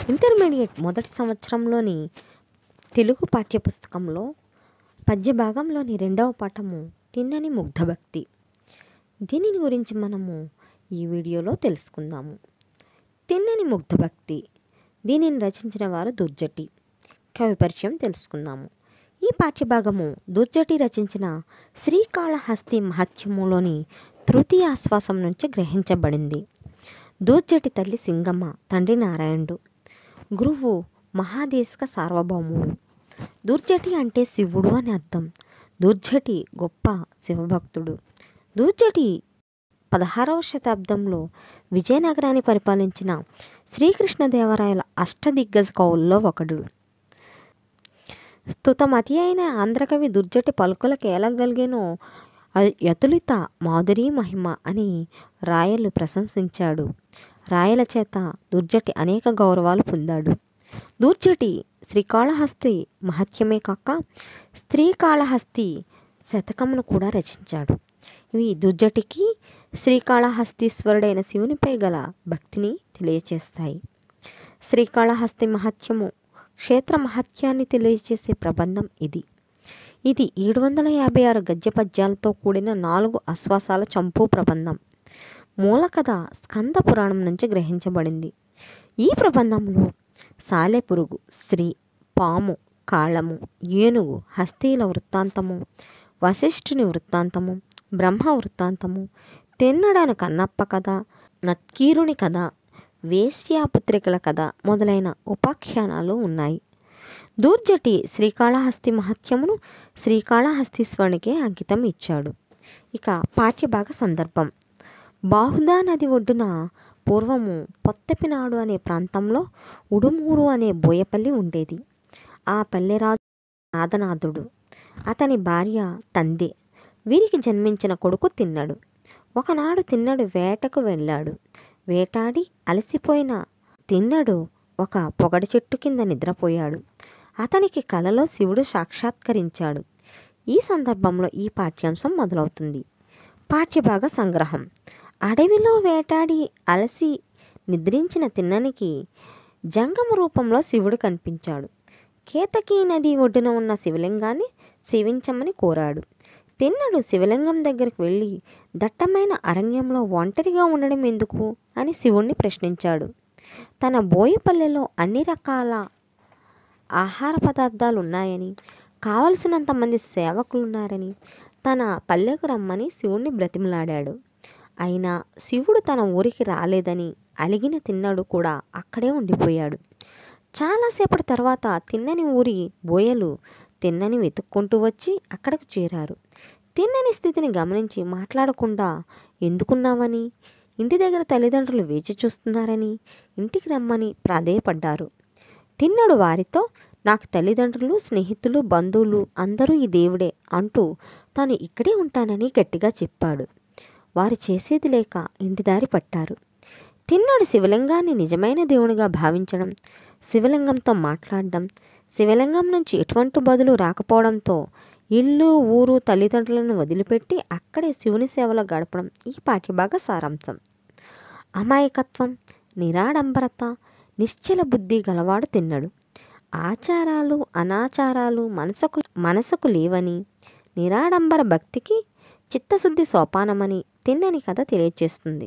Intermediate మొదటి సంవత్సరంలోని తెలుగు పాఠ్యపుస్తకంలో పద్య భాగంలోని 2వ పాఠము తిన్నని ముగ్ధభక్తి. దీనిని గురించి మనము ఈ వీడియోలో తెలుసుకుందాము. తిన్నని ముగ్ధభక్తి, దీనిని రచించిన వారు దుర్జటి. కవి పరిచయం తెలుసుకుందాము. ఈ పాఠ్యభాగము దుర్జటి రచించిన శ్రీకాళహస్తి మహత్యములోని తృతీయ ఆశ్వాసం నుంచి గ్రహించబడింది. దుర్జటి తల్లి సింగమ్మ, తండ్రి నారాయణుడు, గురువు మహాదేశిక సార్వభౌముడు. దుర్జటి అంటే శివుడు అని అర్థం. దుర్జటి గొప్ప శివభక్తుడు. దుర్జటి 16వ శతాబ్దంలో విజయనగరాన్ని పరిపాలించిన శ్రీకృష్ణదేవరాయల అష్టదిగ్గజ కవుల్లో ఒకడు. స్తుతమతి అయిన ఆంధ్రకవి దుర్జటి పలుకులకు ఏలగలిగేనో యతులిత మాధురీ మహిమ అని రాయలు ప్రశంసించాడు. రాయల చేత దుర్జటి అనేక గౌరవాలు పొందాడు. దుర్జటి శ్రీకాళహస్తి మహత్యమే కాక శ్రీకాళహస్తి శతకమును కూడా రచించాడు. ఇవి దుర్జటికి శ్రీకాళహస్తీశ్వరుడైన శివునిపై గల భక్తిని తెలియచేస్తాయి. శ్రీకాళహస్తి మహత్యము క్షేత్ర మహత్యాన్ని తెలియజేసే ప్రబంధం ఇది. ఇది 756 గద్య పద్యాలతో కూడిన 4 ఆశ్వాసాల చంపు ప్రబంధం. మూల కథ స్కంద పురాణం నుంచి గ్రహించబడింది. ఈ ప్రబంధంలో సాలెపురుగు, శ్రీ, పాము, కాళము, ఏనుగు, హస్తీల వృత్తాంతము, వశిష్ఠుని వృత్తాంతము, బ్రహ్మ వృత్తాంతము, తెన్నడాను కన్నప్ప కథ, నక్కీరుని కథ, వేశ్యాపుత్రికల కథ మొదలైన ఉపాఖ్యానాలు ఉన్నాయి. దుర్జటి శ్రీకాళహస్తి మహత్యమును శ్రీకాళహస్తీశ్వరునికే అంకితం ఇచ్చాడు. ఇక పాఠ్యభాగ సందర్భం. బాహుదా నది ఒడ్డున పూర్వము పొత్తపినాడు అనే ప్రాంతంలో ఉడుమూరు అనే బోయపల్లి ఉండేది. ఆ పల్లెరాజు నాదనాథుడు, అతని భార్య తందె. వీరికి జన్మించిన కొడుకు తిన్నడు. ఒకనాడు తిన్నడు వేటకు వెళ్ళాడు. వేటాడి అలసిపోయిన తిన్నడు ఒక పొగడి చెట్టు కింద నిద్రపోయాడు. అతనికి కలలో శివుడు సాక్షాత్కరించాడు. ఈ సందర్భంలో ఈ పాఠ్యాంశం మొదలవుతుంది. పాఠ్యభాగ సంగ్రహం. అడవిలో వేటాడి అలసి నిద్రించిన తిన్ననికి జంగమ రూపంలో శివుడు కనిపించాడు. కేతకీ నది ఒడ్డున ఉన్న శివలింగాన్ని సేవించమని కోరాడు. తిన్నడు శివలింగం దగ్గరికి వెళ్ళి దట్టమైన అరణ్యంలో ఒంటరిగా ఉండడం ఎందుకు అని శివుణ్ణి ప్రశ్నించాడు. తన బోయపల్లెలో అన్ని రకాల ఆహార పదార్థాలు ఉన్నాయని, కావలసినంత మంది సేవకులున్నారని, తన పల్లెకు రమ్మని శివుణ్ణి బ్రతిమలాడాడు. అయినా శివుడు తన ఊరికి రాలేదని అలిగిన తిన్నడు కూడా అక్కడే ఉండిపోయాడు. చాలాసేపటి తర్వాత తిన్నని ఊరి బోయలు తిన్నని వెతుక్కుంటూ వచ్చి అక్కడికి చేరారు. తిన్నని స్థితిని గమనించి మాట్లాడకుండా ఎందుకున్నావని, ఇంటి దగ్గర తల్లిదండ్రులు వేచి చూస్తున్నారని ఇంటికి రమ్మని ప్రాధేయపడ్డారు. తిన్నడు వారితో, నాకు తల్లిదండ్రులు, స్నేహితులు, బంధువులు అందరూ ఈ దేవుడే అంటూ తాను ఇక్కడే ఉంటానని గట్టిగా చెప్పాడు. వారు చేసేది లేక ఇంటిదారి పట్టారు. తిన్నడు శివలింగాన్ని నిజమైన దేవునిగా భావించడం, శివలింగంతో మాట్లాడడం, శివలింగం నుంచి ఎటువంటి బదులు రాకపోవడంతో ఇల్లు, ఊరు, తల్లిదండ్రులను వదిలిపెట్టి అక్కడే శివుని సేవలో గడపడం ఈ పాఠ్యభాగ సారాంశం. అమాయకత్వం, నిరాడంబరత, నిశ్చల బుద్ధి గలవాడు తిన్నడు. ఆచారాలు అనాచారాలు మనసుకు లేవని, నిరాడంబర భక్తికి చిత్తశుద్ధి సోపానమని తిన్నని కథ తెలియజేస్తుంది.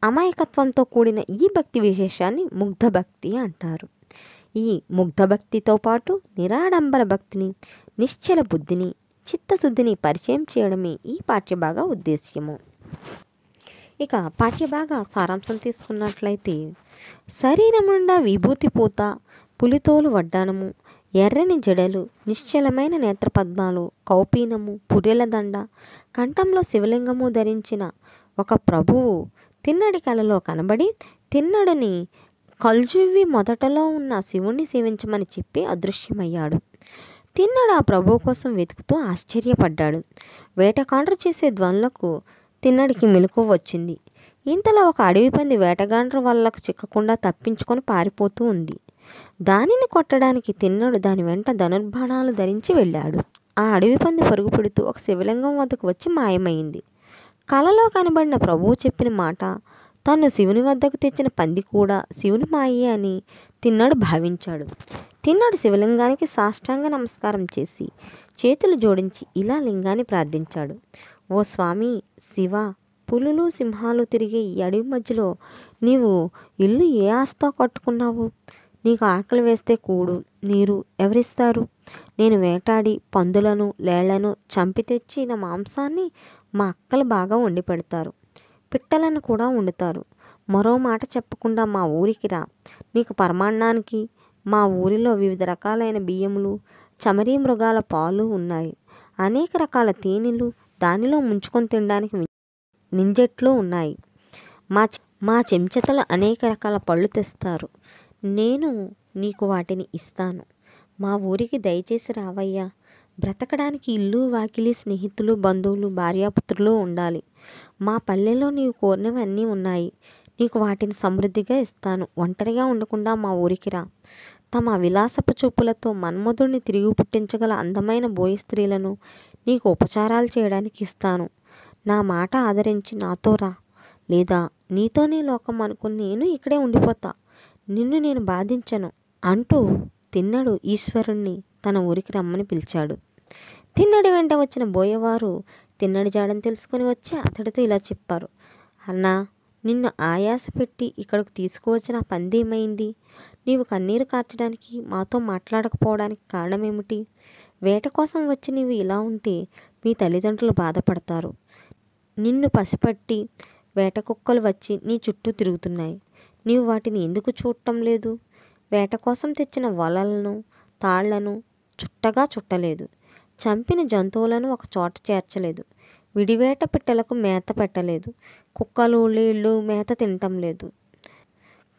అమాయకత్వంతో కూడిన ఈ భక్తి విశేషాన్ని ముగ్ధభక్తి అంటారు. ఈ ముగ్ధభక్తితో పాటు నిరాడంబర భక్తిని, నిశ్చల బుద్ధిని, చిత్తశుద్ధిని పరిచయం చేయడమే ఈ పాఠ్యభాగ ఉద్దేశ్యము. ఇక పాఠ్యభాగ సారాంశం తీసుకున్నట్లయితే, శరీరం నిండా విభూతి పూత, పులితోలు వడ్డానము, ఎర్రని జడలు, నిశ్చలమైన నేత్రపద్మాలు, కౌపీనము, పుర్రెల దండ, కంఠంలో శివలింగము ధరించిన ఒక ప్రభువు తిన్నడి కలలో కనబడి తిన్నడిని కల్జువ్వి మొదటలో ఉన్న శివుణ్ణి సేవించమని చెప్పి అదృశ్యమయ్యాడు. తిన్నడు ఆ ప్రభువు కోసం వెతుకుతూ ఆశ్చర్యపడ్డాడు. వేటగాండ్రు చేసే ధ్వనులకు తిన్నడికి మెలకువ వచ్చింది. ఇంతలో ఒక అడవి పంది వేటగాండ్రు వల్లకు చిక్కకుండా తప్పించుకొని పారిపోతూ ఉంది. దానిని కొట్టడానికి తిన్నడు దాని వెంట ధనుర్బాణాలు ధరించి వెళ్ళాడు. ఆ అడవి పంది పరుగు పెడుతూ ఒక శివలింగం వద్దకు వచ్చి మాయమైంది. కలలో కనబడిన ప్రభువు చెప్పిన మాట తను శివుని వద్దకు తెచ్చిన పంది కూడా శివుని మాయే అని తిన్నడు భావించాడు. తిన్నడు శివలింగానికి సాష్టాంగ నమస్కారం చేసి చేతులు జోడించి ఇలా లింగాన్ని ప్రార్థించాడు. ఓ స్వామి శివ, పులులు సింహాలు తిరిగే ఈ అడవి మధ్యలో నీవు ఇల్లు ఏ ఆస్తో కట్టుకున్నావు? నీకు ఆకలి వేస్తే కూడు నీరు ఎవరిస్తారు? నేను వేటాడి పందులను లేళ్లను చంపి తెచ్చిన మాంసాన్ని మా అక్కలు బాగా వండి పెడతారు. పిట్టలను కూడా వండుతారు. మరో మాట చెప్పకుండా మా ఊరికి రా. నీకు పరమాన్నానికి మా ఊరిలో వివిధ రకాలైన బియ్యములు, చమరీ మృగాల పాలు ఉన్నాయి. అనేక రకాల తేనెలు, దానిలో ముంచుకొని తినడానికి నింజెట్లు ఉన్నాయి. మా చెంచతలు అనేక రకాల పళ్ళు తెస్తారు. నేను నీకు వాటిని ఇస్తాను. మా ఊరికి దయచేసి రావయ్యా. బ్రతకడానికి ఇల్లు వాకిలి, స్నేహితులు, బంధువులు, భార్యాపుత్రులు ఉండాలి. మా పల్లెలో నీవు కోరినవన్నీ ఉన్నాయి. నీకు వాటిని సమృద్ధిగా ఇస్తాను. ఒంటరిగా ఉండకుండా మా ఊరికి రా. తమ విలాసపు చూపులతో మన్మధుడిని తిరిగి పుట్టించగల అందమైన బోయి స్త్రీలను నీకు ఉపచారాలు చేయడానికి ఇస్తాను. నా మాట ఆదరించి నాతో రా. లేదా నీతోనే లోకం అనుకుని నేను ఇక్కడే ఉండిపోతా. నిన్ను నేను బాధించను అంటూ తిన్నడు ఈశ్వరుణ్ణి తన ఊరికి రమ్మని పిలిచాడు. తిన్నడి వెంట వచ్చిన బోయవారు తిన్నడి జాడని తెలుసుకొని వచ్చి అతడితో ఇలా చెప్పారు. అన్నా, నిన్ను ఆయాస పెట్టి ఇక్కడకు తీసుకువచ్చిన పంది ఏమైంది? నీవు కన్నీరు కార్చడానికి, మాతో మాట్లాడకపోవడానికి కారణమేమిటి? వేట కోసం వచ్చి నీవు ఇలా ఉంటే మీ తల్లిదండ్రులు బాధపడతారు. నిన్ను పసిపట్టి వేట కుక్కలు వచ్చి నీ చుట్టూ తిరుగుతున్నాయి. నీవు వాటిని ఎందుకు చూడటం లేదు? వేట కోసం తెచ్చిన వలలను, తాళ్లను చుట్టగా చుట్టలేదు. చంపిన జంతువులను ఒక చోట చేర్చలేదు. విడివేట పిట్టలకు మేత పెట్టలేదు. కుక్కలు లేళ్ళు మేత తినటం లేదు.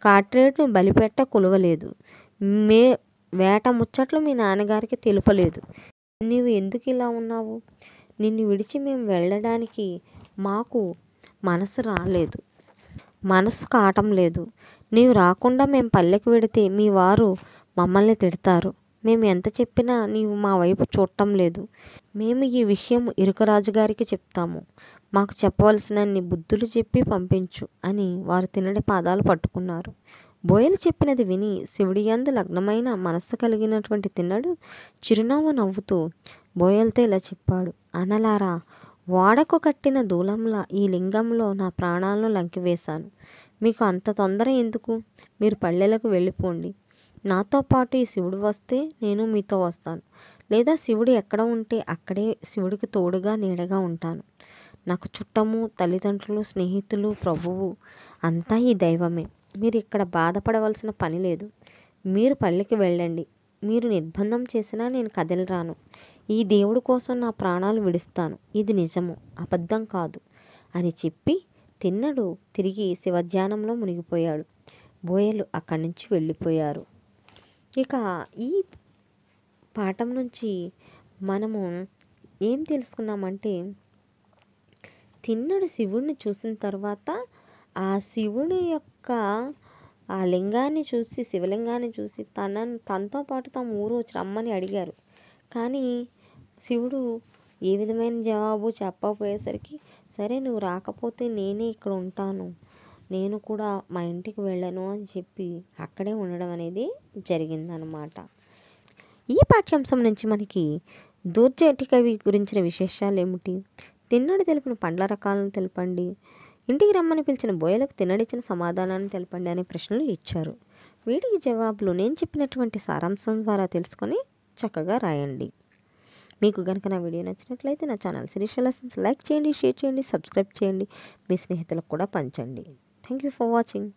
కాట్రేట్ను బలిపెట్ట కొలవలేదు. వేట ముచ్చట్లు మీ నాన్నగారికి తెలుపలేదు. నీవు ఎందుకు ఇలా ఉన్నావు? నిన్ను విడిచి మేము వెళ్ళడానికి మాకు మనసు కావటం లేదు. నీవు రాకుండా మేము పల్లెకి వెడితే మీ వారు మమ్మల్ని తిడతారు. మేము ఎంత చెప్పినా నీవు మా వైపు చూడటం లేదు. మేము ఈ విషయం ఇరుకరాజు గారికి చెప్తాము. మాకు చెప్పవలసినన్ని బుద్ధులు చెప్పి పంపించు అని వారు తిన్నడి పాదాలు పట్టుకున్నారు. బోయలు చెప్పినది విని శివుడి యందు లగ్నమైన మనస్సు కలిగినటువంటి తిన్నడు చిరునవ్వు నవ్వుతూ బోయలతో ఇలా చెప్పాడు. అనలారా, వాడకు కట్టిన దూలంలా ఈ లింగంలో నా ప్రాణాలను లంకివేశాను. మీకు అంత తొందర ఎందుకు? మీరు పల్లెలకు వెళ్ళిపోండి. నాతో పాటు ఈ శివుడు వస్తే నేను మీతో వస్తాను. లేదా శివుడు ఎక్కడ ఉంటే అక్కడే శివుడికి తోడుగా నీడగా ఉంటాను. నాకు చుట్టము, తల్లిదండ్రులు, స్నేహితులు, ప్రభువు అంతా ఈ దైవమే. మీరు ఇక్కడ బాధపడవలసిన పని లేదు. మీరు పల్లెకి వెళ్ళండి. మీరు నిర్బంధం చేసినా నేను కదలరాను. ఈ దేవుడి కోసం నా ప్రాణాలు విడుస్తాను. ఇది నిజము, అబద్ధం కాదు అని చెప్పి తిన్నడు తిరిగి శివధ్యానంలో మునిగిపోయాడు. బోయలు అక్కడి నుంచి వెళ్ళిపోయారు. ఇక ఈ పాఠం నుంచి మనము ఏం తెలుసుకున్నామంటే, తిన్నడు శివుడిని చూసిన తర్వాత ఆ శివుడి యొక్క ఆ లింగాన్ని చూసి, శివలింగాన్ని చూసి తనతో పాటు తమ ఊరు వచ్చి రమ్మని అడిగారు. కానీ శివుడు ఏ విధమైన జవాబు చెప్పకపోయేసరికి, సరే నువ్వు రాకపోతే నేనే ఇక్కడ ఉంటాను, నేను కూడా మా ఇంటికి వెళ్ళను అని చెప్పి అక్కడే ఉండడం అనేది జరిగిందనమాట. ఈ పాఠ్యాంశం నుంచి మనకి దుర్జటి కవి గురించిన విశేషాలు ఏమిటి? తిన్నడి తెలిపిన పండ్ల రకాలను తెలపండి. ఇంటికి రమ్మని పిలిచిన బోయలకు తిన్నడిచ్చిన సమాధానాన్ని తెలపండి అనే ప్రశ్నలు ఇచ్చారు. వీటికి జవాబులు నేను చెప్పినటువంటి సారాంశం ద్వారా తెలుసుకొని చక్కగా రాయండి. మీకు కనుక నా వీడియో నచ్చినట్లయితే నా ఛానల్ శిరీష లెసన్స్ లైక్ చేయండి, షేర్ చేయండి, సబ్స్క్రైబ్ చేయండి, మీ స్నేహితులకు కూడా పంచండి. Thank you for watching.